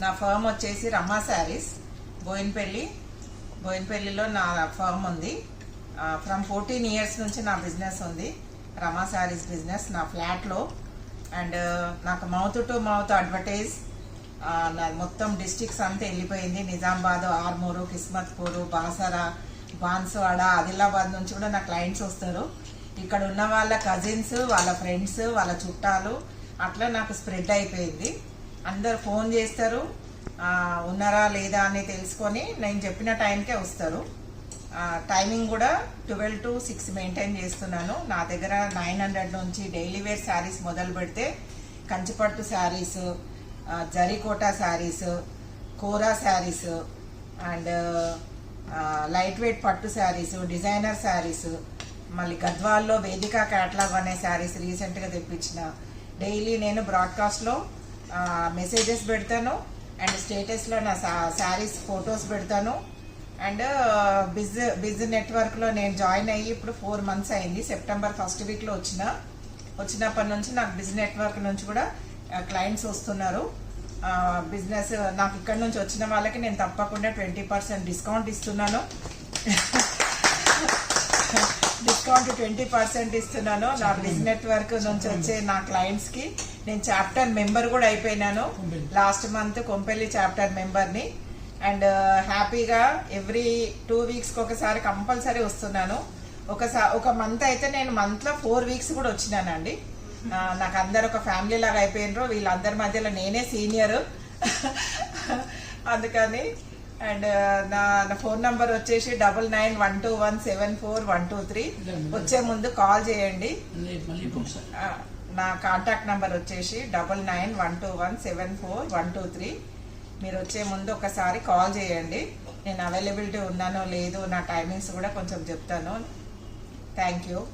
నా ఫర్మ్ వచ్చేసి రమా శారీస్ బోయిన్పల్లిలో నా ఫర్మ్ ఉంది. ఫ్రమ్ 14 years నుంచి నా బిజినెస్ ఉంది, రమా శారీస్ బిజినెస్ నా ఫ్లాట్లో. అండ్ నాకు మౌత్ టు మౌత్ అడ్వర్టైజ్ నా మొత్తం డిస్ట్రిక్ట్స్ అంతా వెళ్ళిపోయింది. నిజామాబాద్, ఆర్మూరు, కిస్మత్పూర్, బాసరా, బాన్సువాడ, ఆదిలాబాద్ నుంచి కూడా నా క్లయింట్స్ వస్తారు. ఇక్కడ ఉన్న వాళ్ళ కజిన్స్, వాళ్ళ ఫ్రెండ్స్, వాళ్ళ చుట్టాలు అట్లా నాకు స్ప్రెడ్ అయిపోయింది. అందరు ఫోన్ చేస్తారు, ఉన్నారా లేదా అని తెలుసుకొని నేను చెప్పిన టైంకే వస్తారు. టైమింగ్ కూడా 12 to 6 మెయింటైన్ చేస్తున్నాను. నా దగ్గర 900 నుంచి డైలీ వేర్ శారీస్ మొదలు పెడితే కంచిపట్టు శారీస్, జరీకోటా శారీస్, కోరా శారీస్ అండ్ లైట్ వెయిట్ పట్టు శారీస్, డిజైనర్ శారీస్, మళ్ళీ గద్వాల్లో వేదిక క్యాటలాగ్ అనే శారీస్ రీసెంట్గా తెప్పించిన. డైలీ నేను బ్రాడ్కాస్ట్లో మెసేజెస్ పెడతాను అండ్ స్టేటస్లో నా శారీస్ ఫొటోస్ పెడతాను. అండ్ బిజ్ నెట్వర్క్లో నేను జాయిన్ అయ్యి ఇప్పుడు 4 months అయింది. September 1st weekలో వచ్చినప్పటి నుంచి నాకు బిజ్ నెట్వర్క్ నుంచి కూడా క్లయింట్స్ వస్తున్నారు. బిజినెస్ నాకు ఇక్కడ నుంచి వచ్చిన వాళ్ళకి నేను తప్పకుండా 20% డిస్కౌంట్ ఇస్తున్నాను. డిస్కౌంట్ 20% ఇస్తున్నాను నా బిజ్ నెట్వర్క్ నుంచి వచ్చే నా క్లయింట్స్ కి. నేను చాప్టర్ మెంబర్ కూడా అయిపోయినాను. లాస్ట్ మంత్ కొంపెల్లి చాప్టర్ మెంబర్ని. అండ్ హ్యాపీగా ఎవ్రీ 2 weeks ఒకసారి కంపల్సరీ వస్తున్నాను. ఒక మంత్ అయితే నేను మంత్లో 4 weeks కూడా వచ్చినానండి. నాకు అందరు ఒక ఫ్యామిలీ లాగా అయిపోయినరు. వీళ్ళందరి మధ్యలో నేనే సీనియర్ అందుకని. అండ్ నా ఫోన్ నంబర్ వచ్చేసి 9912174123. వచ్చే ముందు కాల్ చేయండి. నా కాంటాక్ట్ నంబర్ వచ్చేసి 9912174123. మీరు వచ్చే ముందు ఒకసారి కాల్ చేయండి. నేను అవైలబిలిటీ ఉన్నానో లేదో నా టైమింగ్స్ కూడా కొంచెం చెప్తాను. Thank you.